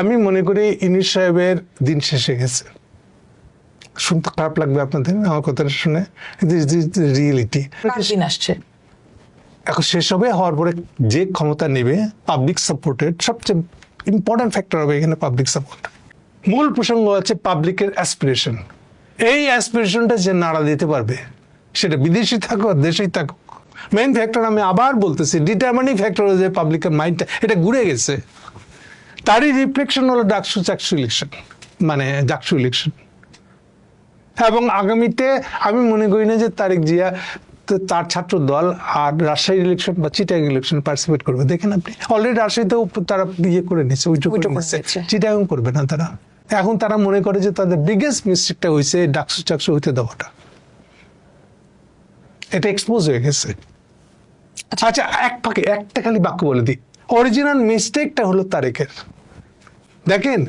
আমি মনে করি ইউনূস সাহেবের দিন শেষে গেছে। শুনতে খারাপ লাগবে আপনাদের আমার কথাটা শুনে, রিয়েলিটি দিন আসছে এখন শেষ হবে। হওয়ার পরে যে ক্ষমতা নেবে পাবলিক সাপোর্টেড, সবচেয়ে ইম্পর্টেন্ট ফ্যাক্টর হবে এখানে পাবলিক সাপোর্ট। মূল প্রসঙ্গ হচ্ছে পাবলিকের অ্যাসপিরেশন। এই অ্যাসপিরেশনটা যে নাড়া দিতে পারবে, সেটা বিদেশি থাকুক দেশেই থাকুক, মেইন ফ্যাক্টর আমি আবার বলতেছি, ডিটারমিনিং ফ্যাক্টর যে পাবলিকের মাইন্ডটা এটা ঘুরে গেছে। তারই রিফ্লেকশন হলো ডাকসু ইলেকশন, মানে ডাকসু ইলেকশন। এবং আগামীতে আমি মনে করি না যে তারেক জিয়া তার ছাত্র দল আর রাজশাহী ইলেকশন বা চিটাগাং ইলেকশন পার্টিসিপেট করবে। দেখেন আপনি অলরেডি রাজশাহীতেও তারা ইয়ে করে নিচ্ছে, চিটাগাং করবে না তারা। এখন তারা মনে করে যে তাদের বিগেস্ট মিস্টেকটা হয়েছে ডাকসু হইতে দেওয়াটা, এটা এক্সপোজ হয়ে গেছে। আচ্ছা একটা খালি বাক্য বলে দিই, অরিজিনাল মিস্টেকটা হলো তারেকের। দেখেন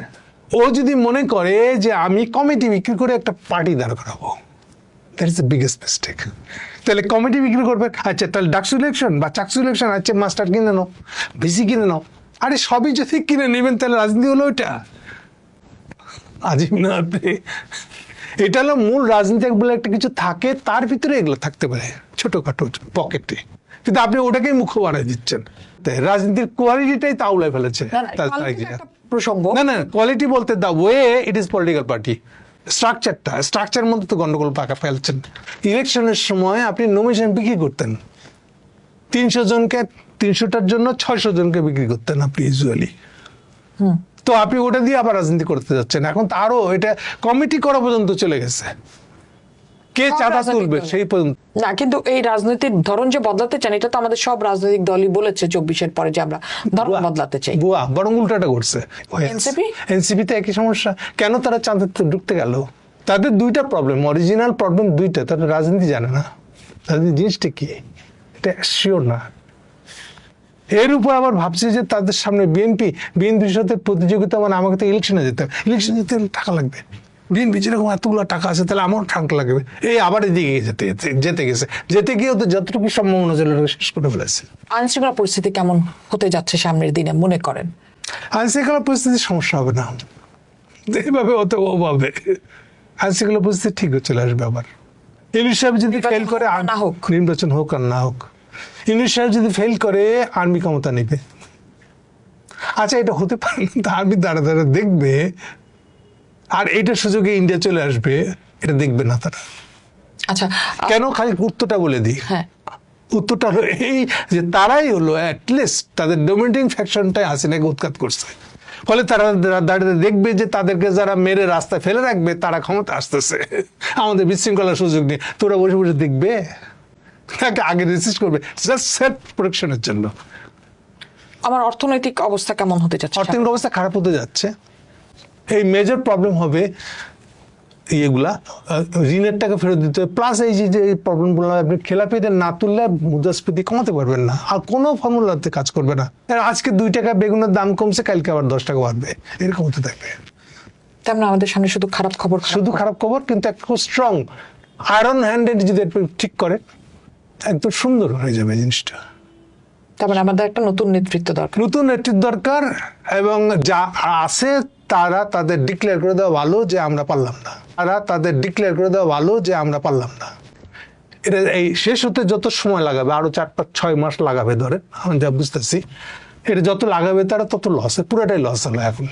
ও যদি মনে করে যে আমি কমিটি বিক্রি করে একটা পার্টি দাঁড় করাবো, that is the biggest mistake. তাহলে কমিটি বিক্রি করবে, আচ্ছা তাহলে ডাকসু ইলেকশন বা চাকসু ইলেকশন, আচ্ছা মাস্টার কিনে নাও, ভিসি কিনে নাও। আরে সবই যদি কিনে নেবেন তাহলে রাজনীতি হলো ওইটা আজিব না আপনি। এটা হলো মূল রাজনীতি বলে একটা কিছু থাকে, তার ভিতরে এগুলো থাকতে পারে ছোটখাটো পকেটে, কিন্তু আপনি ওটাকেই মুখ্য বানাই দিচ্ছেন। রাজনীতির কোয়ালিটিটাই তাউলায় ফেলেছে প্রসঙ্গ। না কোয়ালিটি বলতে the way it is political party structure মধ্যে তো গন্ডগোল পাকা ফেলছেন। ইলেকশনের সময় আপনি নমিনেশন বিক্রি করতেন 300 জনকে, 300টার জন্য 600 জনকে বিক্রি করতেন আপনি ইউজুয়ালি। তো আপনি ওটা দিয়ে আবার রাজনীতি করতে যাচ্ছেন। এখন তো আরো এটা কমিটি করা পর্যন্ত চলে গেছে, কে চাঁদা তুলবে সেই পর্যন্ত না। কিন্তু এই রাজনৈতিক ধরন যে বদলাতে চান, এটা তো আমাদের সব রাজনৈতিক দলই বলেছে 24-এর পরে যে আমরা ধরন বদলাতে চাই। বুয়া বরং উল্টাটা করছে এনসিপি একই সমস্যা। কেন তারা চাঁদাতে ঢুকতে গেল? তাদের দুইটা প্রবলেম, অরিজিনাল প্রবলেম দুইটা। তারা রাজনীতি জানে না, তাদের জিনিসটা কি এটা শিওর না। এর উপর আবার ভাবছে যে তাদের সামনে বিএনপির সাথে প্রতিযোগিতা, মানে আমাকে তো ইলেকশনে যেতে টাকা লাগবে, বিএনপি যেরকম এতগুলো টাকা আছে তাহলে আমারও টাকা লাগবে। এই আবার এদিকে যেতে গিয়ে তো যতটুকু সম্ভাবনা ছিল শেষ করে ফেলেছে। আইনশৃঙ্খলা পরিস্থিতি কেমন হতে যাচ্ছে সামনের দিনে মনে করেন? আইনশৃঙ্খলা পরিস্থিতির সমস্যা হবে না এইভাবে, অত ওভাবে আইনশৃঙ্খলা পরিস্থিতি ঠিক চলে আসবে। আবার ইউনূস সাহেব যদি ফেল করে, নির্বাচন হোক আর না হোক, ইউনূস সাহেব যদি ফেল করে আর্মি ক্ষমতা নেবে। আচ্ছা এটা হতে পারে না, আর্মি দাঁড়া দেখবে, আর এইটার সুযোগে ইন্ডিয়া চলে আসবে, এটা দেখবে না তারা। আচ্ছা কেন? খালি উত্তরটা বলে দিই। উত্তরটা হলো এই যে তারাই হলো অ্যাটলিস্ট তাদের ডমিনেটিং ফ্যাকশনটাই হাসিনাকে উৎখাত করছে। ফলে তারা দাঁড়িয়ে দেখবে যে তাদেরকে যারা মেরে রাস্তায় ফেলে রাখবে তারা ক্ষমতা আসতেছে, আমাদের বিশৃঙ্খলার সুযোগ নিয়ে। তোরা বসে বসে দেখবে, আগে রিসার্চ করবে জাস্ট সেলফ প্রোটেকশনের জন্য। আমার অর্থনৈতিক অবস্থা কেমন হতে যাচ্ছে? অর্থনৈতিক অবস্থা খারাপ হতে যাচ্ছে। এই মেজর প্রবলেম হবে ইয়েগুলা, ঋণের টাকা ফেরত দিতে হবে, প্লাস এই যে প্রবলেমগুলো আপনি খেলাপিদের না তুললে মুদ্রাস্ফীতি কমাতে পারবেন না, আর কোনো ফর্মুলাতে কাজ করবে না। আজকে 2 টাকা বেগুনের দাম কমছে, কালকে আবার 10 টাকা বাড়বে, এরকম হতে থাকবে। তেমন আমাদের সামনে শুধু খারাপ খবর, কিন্তু একটা খুব স্ট্রং আয়রন হ্যান্ডেড যদি ঠিক করে একদম সুন্দর হয়ে যাবে জিনিসটা। তারপরে আমাদের একটা নতুন নেতৃত্ব দরকার, এবং যা আছে তারা তাদের ডিক্লেয়ার করে দেওয়া ভালো যে আমরা পারলাম না। এটা এই শেষ হতে যত সময় লাগাবে, আরো 4-5-6 মাস লাগাবে ধরে, আমি যা বুঝতেছি, এটা যত লাগাবে তারা তত লস, পুরোটাই লস হলো এখন।